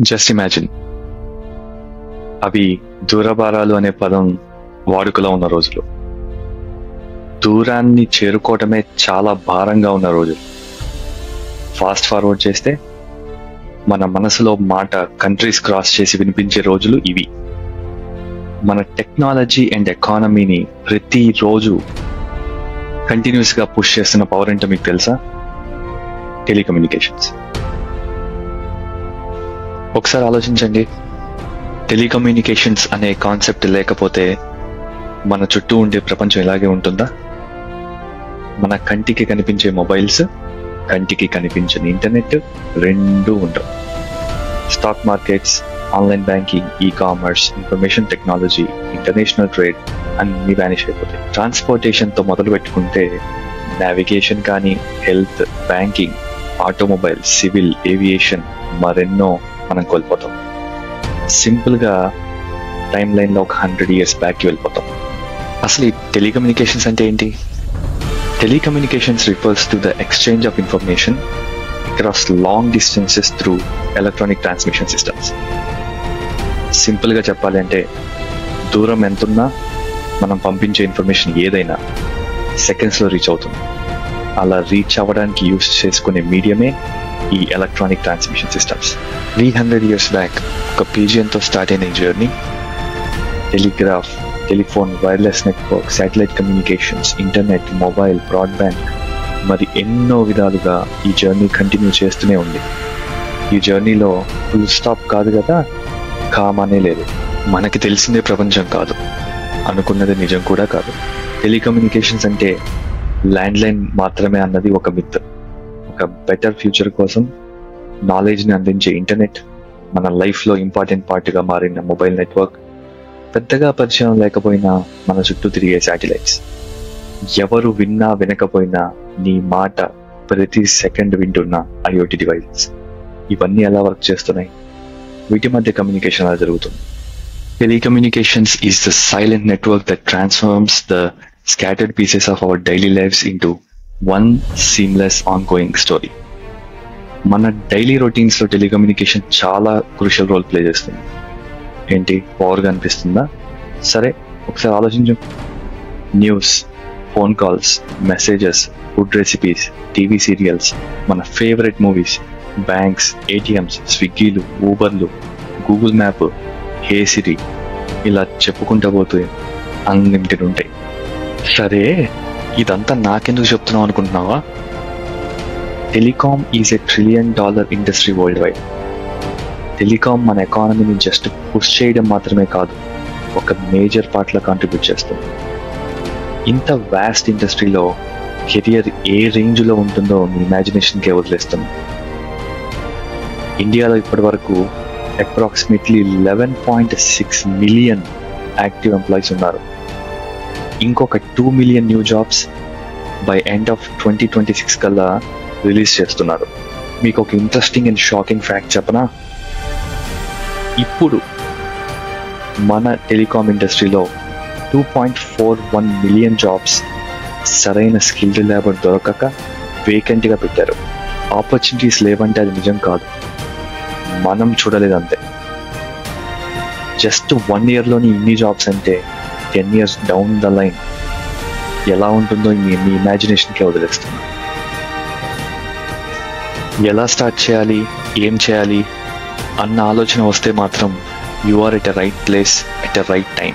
Just imagine, అవి దూరభారాలు అనే పదం వాడుకలో ఉన్న రోజులు. దూరాన్ని చేరుకోవటమే చాలా భారంగా ఉన్న రోజులు. ఫాస్ట్ ఫార్వర్డ్ చేస్తే మన మనసులో మాట కంట్రీస్ క్రాస్ చేసి వినిపించే రోజులు ఇవి. మన టెక్నాలజీ అండ్ ఎకానమీని ప్రతిరోజు కంటిన్యూస్ గా పుష్ చేస్తున్న పవర్ ఏంటో మీకు తెలుసా? టెలికమ్యూనికేషన్స్. ఒకసారి ఆలోచించండి, టెలికమ్యూనికేషన్స్ అనే కాన్సెప్ట్ లేకపోతే మన చుట్టూ ఉండే ప్రపంచం ఇలాగే ఉంటుందా? మన కంటికి కనిపించే మొబైల్స్, కంటికి కనిపించిన ఇంటర్నెట్ రెండూ ఉండవు. Stock markets, online banking, ecommerce, information technology, international trade అన్ని వ్యానిష్ అయిపోతాయి. ట్రాన్స్పోర్టేషన్తో మొదలు పెట్టుకుంటే నావిగేషన్ కానీ, health, banking, automobile, civil, aviation మరెన్నో మనం కోల్పోతాం. సింపుల్గా టైం లైన్లో ఒక 100 years బ్యాక్కి వెళ్ళిపోతాం. అసలు ఈ టెలికమ్యూనికేషన్స్ అంటే ఏంటి? Telecommunications refers to the exchange of information across long distances through electronic transmission systems. సింపుల్గా చెప్పాలి అంటే దూరం ఎంతున్నా మనం పంపించే ఇన్ఫర్మేషన్ ఏదైనా సెకండ్స్లో రీచ్ అవుతుంది. అలా రీచ్ అవ్వడానికి యూస్ చేసుకునే మీడియమే ఈ electronic transmission systems. 300 years back ఒక పిజియన్తో స్టార్ట్ అయిన ఈ journey telegraph, telephone, wireless network, satellite communications, internet, mobile, broadband మరి ఎన్నో విధాలుగా ఈ జర్నీ కంటిన్యూ చేస్తూనే ఉంది. ఈ జర్నీలో ఫుల్ స్టాప్ కాదు కదా, కామనే లేదు. మనకి తెలిసిందే ప్రపంచం కాదు, అనుకున్నది నిజం కూడా కాదు. టెలికమ్యూనికేషన్స్ అంటే ల్యాండ్లైన్ మాత్రమే అన్నది ఒక మిత్. ఒక బెటర్ ఫ్యూచర్ కోసం నాలెడ్జ్ని అందించే ఇంటర్నెట్, మన లైఫ్లో ఇంపార్టెంట్ పార్ట్గా మారిన మొబైల్ నెట్వర్క్, పెద్దగా పరిచయం లేకపోయినా మన చుట్టూ తిరిగే శాటిలైట్స్, ఎవరు విన్నా వినకపోయినా నీ మాట ప్రతి సెకండ్ వింటున్న IoT డివైసెస్, ఇవన్నీ ఎలా వర్క్ చేస్తున్నాయి? వీటి మధ్య కమ్యూనికేషన్ ఎలా జరుగుతుంది? Telecommunications is the silent network that transforms the scattered pieces of our daily lives into one seamless ongoing story. మన డైలీ రొటీన్స్లో టెలికమ్యూనికేషన్ చాలా క్రూషియల్ రోల్ ప్లే చేస్తుంది. ఏంటి, పవర్గా అనిపిస్తుందా? సరే ఒకసారి ఆలోచించు. News, phone calls, messages, food recipes, TV serials, మన ఫేవరెట్ మూవీస్, బ్యాంక్స్, ATMs, స్విగ్గీలు, ఊబర్లు, గూగుల్ మ్యాప్, హే సిరి, ఇలా చెప్పుకుంటా పోతే అన్లిమిటెడ్ ఉంటాయి. సరే ఇదంతా నాకెందుకు చెప్తున్నావు అనుకుంటున్నావా? Telecom is $1 trillion industry world wide. Telecom మన ఎకానమీని జస్ట్ పుష్ చేయడం మాత్రమే కాదు, ఒక మేజర్ పార్ట్లో కాంట్రిబ్యూట్ చేస్తుంది. ఇంత వాస్ట్ ఇండస్ట్రీలో కెరియర్ ఏ రేంజ్లో ఉంటుందో మీ ఇమాజినేషన్కే వదిలేస్తుంది. ఇండియాలో ఇప్పటి వరకు అప్రాక్సిమేట్లీ 11.6 million యాక్టివ్ ఎంప్లాయీస్ ఉన్నారు. ఇంకొక 2 million new jobs by end of 2026 కల్లా రిలీజ్ చేస్తున్నారు. మీకు ఒక ఇంట్రెస్టింగ్ అండ్ షాకింగ్ ఫ్యాక్ట్ చెప్పనా? ఇప్పుడు మన టెలికామ్ ఇండస్ట్రీలో 2.41 million జాబ్స్ సరైన స్కిల్డ్ లేబర్ దొరకక వేకెంట్గా పెట్టారు. ఆపర్చునిటీస్ లేవంటే అది నిజం కాదు, మనం చూడలేదంతే. జస్ట్ 1 yearలోని ఇన్ని జాబ్స్ అంటే 10 years డౌన్ ద లైన్ ఎలా ఉంటుందో మీ ఇమాజినేషన్కే వదిలేస్తున్నా. ఎలా స్టార్ట్ చేయాలి, ఏం చేయాలి అన్న ఆలోచన వస్తే మాత్రం you are at a right place at a right time.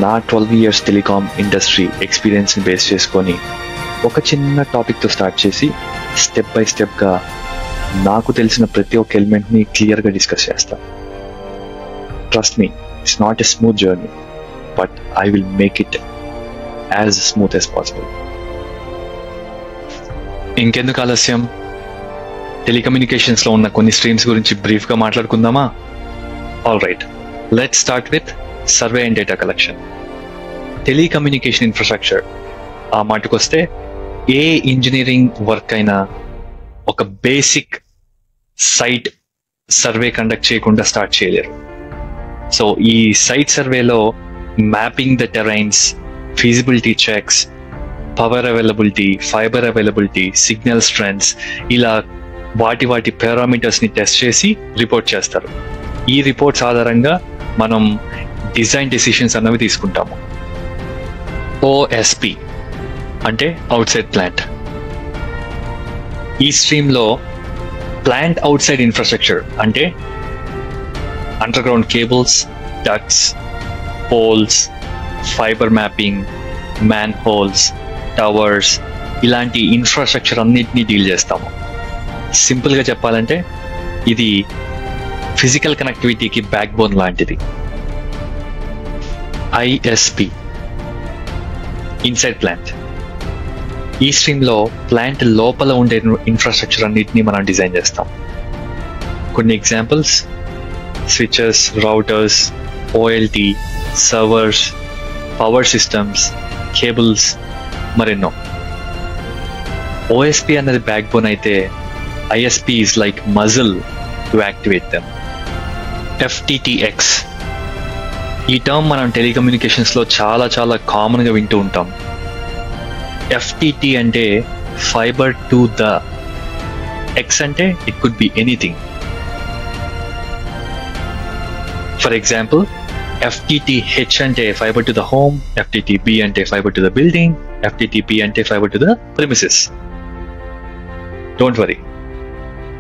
నా 12 years టెలికామ్ ఇండస్ట్రీ ఎక్స్పీరియన్స్ని బేస్ చేసుకొని ఒక చిన్న టాపిక్తో స్టార్ట్ చేసి స్టెప్ బై స్టెప్గా నాకు తెలిసిన ప్రతి ఒక్క ఎలిమెంట్ని క్లియర్గా డిస్కస్ చేస్తాను. Trust me, it's not a smooth journey, but I will make it as smooth as possible. ఇంకెందుకు ఆలస్యం, టెలికమ్యూనికేషన్స్లో ఉన్న కొన్ని స్ట్రీమ్స్ గురించి బ్రీఫ్గా మాట్లాడుకుందామా? All right, let's start with survey and data collection. Telecommunication infrastructure ఆ మాటకొస్తే ఏ ఇంజనీరింగ్ వర్క్ అయినా ఒక బేసిక్ సైట్ సర్వే కండక్ట్ చేయకుండా స్టార్ట్ చేయలేరు. సో ఈ సైట్ సర్వేలో mapping the terrains, feasibility checks, power availability, fibre availability, signal strengths, ఇలా వాటి పారామీటర్స్ ని టెస్ట్ చేసి రిపోర్ట్ చేస్తారు. ఈ రిపోర్ట్స్ ఆధారంగా మనం డిజైన్ డెసిషన్స్ అన్నవి తీసుకుంటాము. OSP అంటే అవుట్ సైడ్ ప్లాంట్. ఈ స్ట్రీమ్లో ప్లాంట్ అవుట్ సైడ్ ఇన్ఫ్రాస్ట్రక్చర్ అంటే underground cables, ducts, poles, fibre mapping, manholes, towers, ఇలాంటి ఇన్ఫ్రాస్ట్రక్చర్ అన్నిటినీ డీల్ చేస్తాము. సింపుల్గా చెప్పాలంటే ఇది ఫిజికల్ కనెక్టివిటీకి బ్యాక్ బోన్ లాంటిది. ISP inside plant. ఈ స్ట్రీమ్లో ప్లాంట్ లోపల ఉండే ఇన్ఫ్రాస్ట్రక్చర్ అన్నిటినీ మనం డిజైన్ చేస్తాం. కొన్ని examples: switches, routers, OLT, servers, power systems, cables, మరెన్నో. OSP అన్నది బ్యాక్ బోన్ అయితే ISP is like muzzle to activate them. FTTX ఈ టర్మ్ మనం టెలికమ్యూనికేషన్స్లో చాలా కామన్గా వింటూ ఉంటాం. FTT అంటే ఫైబర్ టు ద, X అంటే it could be anything. For example FTTH అంటే fibre to the home, FTTB అంటే fibre to the building, FTTP అంటే fibre to the premises. Don't worry,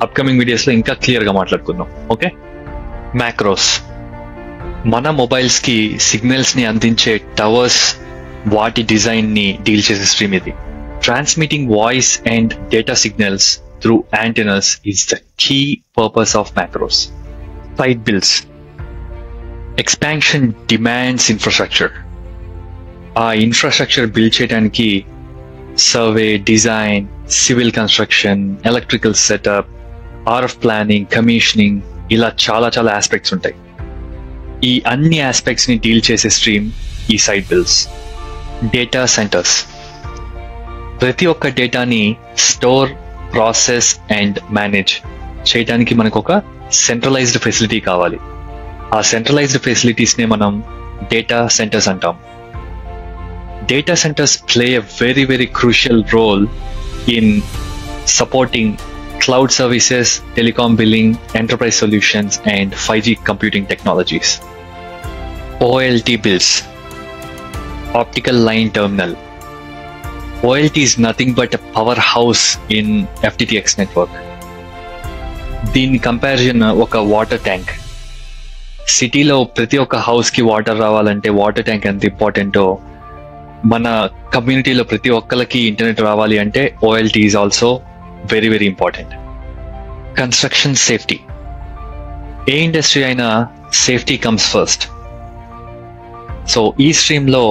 upcoming వీడియోస్లో ఇంకా క్లియర్గా మాట్లాడుకుందాం. ఓకే. మ్యాక్రోస్ మన మొబైల్స్కి సిగ్నల్స్ని అందించే టవర్స్, వాటి డిజైన్ని డీల్ చేసే స్ట్రీమ్ ఇది. Transmitting voice and data signals through antennas is the key purpose of macros. Site builds. Expansion demands infrastructure. ఆ ఇన్ఫ్రాస్ట్రక్చర్ బిల్డ్ చేయడానికి survey, design, civil construction, electrical setup, RF planning, commissioning, ఇలా చాలా aspects ఉంటాయి. ఈ అన్ని aspects ని deal చేసే stream ఈ సైట్ బిల్డ్స్. Data centres. ప్రతి ఒక్క డేటాని స్టోర్, ప్రాసెస్ అండ్ మేనేజ్ చేయడానికి మనకు ఒక సెంట్రలైజ్డ్ ఫెసిలిటీ కావాలి. ఆ సెంట్రలైజ్డ్ ఫెసిలిటీస్ నే మనం డేటా సెంటర్స్ అంటాం. Data centers play a very crucial role in supporting cloud services, telecom billing, enterprise solutions, and 5G computing technologies. OLT builds. Optical line terminal. OLT is nothing but a powerhouse in FTTX network. దీని comparison ఒక water tank. సిటీలో ప్రతి ఒక్క హౌస్కి water రావాలంటే water tank ఎంత ఇంపార్టెంటో, మన కమ్యూనిటీలో ప్రతి ఒక్కరికి ఇంటర్నెట్ రావాలి అంటే OLT is also very important. Construction safety. ఏ ఇండస్ట్రీ అయినా సేఫ్టీ కమ్స్ ఫస్ట్. సో ఈ స్ట్రీమ్లో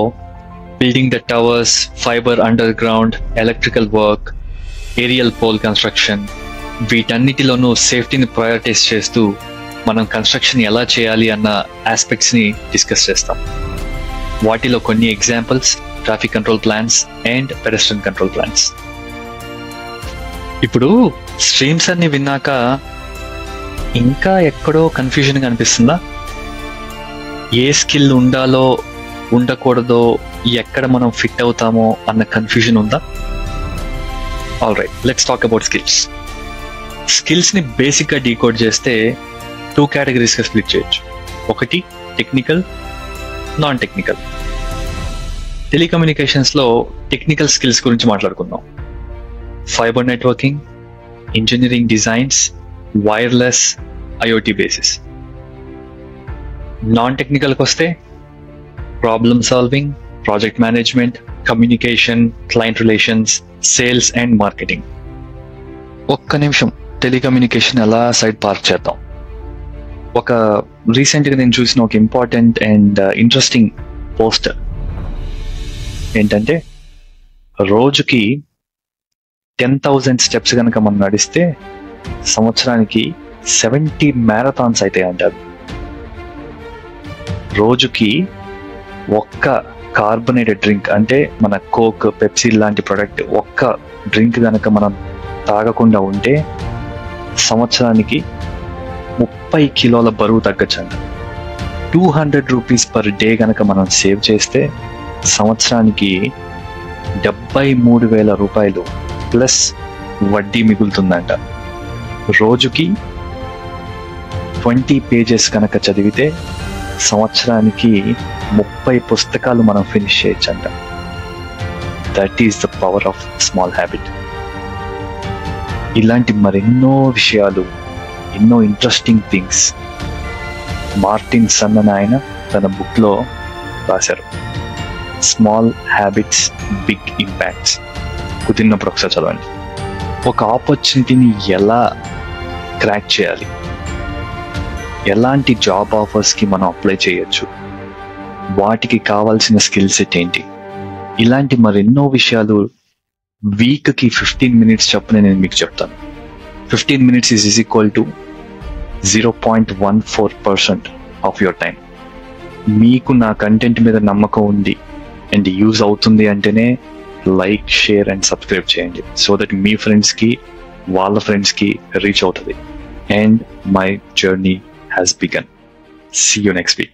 building the towers, fibre underground, electrical work, aerial pole construction, వీటన్నిటిలోనూ సేఫ్టీని ప్రయారిటైజ్ చేస్తూ మనం కన్స్ట్రక్షన్ ఎలా చేయాలి అన్న ఆస్పెక్ట్స్ని డిస్కస్ చేస్తాం. వాటిలో కొన్ని examples: traffic control plans and pedestrian control plans. ఇప్పుడు స్ట్రీమ్స్ అన్ని విన్నాక ఇంకా ఎక్కడో కన్ఫ్యూజన్ అనిపిస్తుందా? ఏ స్కిల్ ఉండాలో ఉండకూడదో, ఎక్కడ మనం ఫిట్ అవుతామో అన్న కన్ఫ్యూజన్ ఉందా? All right, let's talk about skills. స్కిల్స్ని బేసిక్గా డీకోడ్ చేస్తే 2 కేటగిరీస్గా స్ప్లిట్ చేయొచ్చు. ఒకటి టెక్నికల్, నాన్ టెక్నికల్. టెలికమ్యూనికేషన్స్లో టెక్నికల్ స్కిల్స్ గురించి మాట్లాడుకుందాం. Fibre networking, engineering designs, wireless, IoT basis. Non టెక్నికల్కి వస్తే problem solving, project management, communication, client relations, sales and marketing. ఒక్క నిమిషం టెలికమ్యూనికేషన్ ఎలా సైడ్ పార్క్ చేద్దాం. ఒక రీసెంట్గా నేను చూసిన ఒక ఇంపార్టెంట్ అండ్ ఇంట్రెస్టింగ్ పోస్టర్ ఏంటంటే, రోజుకి 10,000 స్టెప్స్ కనుక మనం నడిస్తే సంవత్సరానికి 70 మ్యారథాన్స్ అయితే అంటారు. రోజుకి ఒక్క కార్బొనేటెడ్ డ్రింక్ అంటే మన కోక్, పెప్సీ లాంటి ప్రొడక్ట్ ఒక్క డ్రింక్ కనుక మనం తాగకుండా ఉంటే సంవత్సరానికి 30 కిలోల బరువు తగ్గచ్చంట. 200 రూపీస్ పర్ డే కనుక మనం సేవ్ చేస్తే సంవత్సరానికి 73,000 రూపాయలు ప్లస్ వడ్డీ మిగులుతుందంట. రోజుకి 20 పేజెస్ కనుక చదివితే సంవత్సరానికి 30 పుస్తకాలు మనం ఫినిష్ చేయొచ్చంట. That is the power of small habit. ఇలాంటి మరెన్నో విషయాలు, ఎన్నో ఇంట్రెస్టింగ్ థింగ్స్ మార్టిన్ సన్ అని ఆయన తన బుక్లో రాశారు. Small habits, big impacts. కుదిరినప్పుడు ఒకసారి చదవండి. ఒక ఆపర్చునిటీని ఎలా క్రాక్ చేయాలి, ఎలాంటి జాబ్ ఆఫర్స్కి మనం అప్లై చేయొచ్చు, వాటికి కావాల్సిన స్కిల్ సెట్ ఏంటి, ఇలాంటి మరెన్నో విషయాలు వీక్కి 15 minutes చొప్పున నేను మీకు చెప్తాను. 15 minutes is equal to 0.14% of your time. మీకు నా కంటెంట్ మీద నమ్మకం ఉంది అండ్ యూజ్ అవుతుంది అంటేనే లైక్, షేర్ అండ్ సబ్స్క్రైబ్ చేయండి, సో దట్ మీ ఫ్రెండ్స్కి, వాళ్ళ ఫ్రెండ్స్కి రీచ్ అవుతుంది. And my journey has begun. See you next week.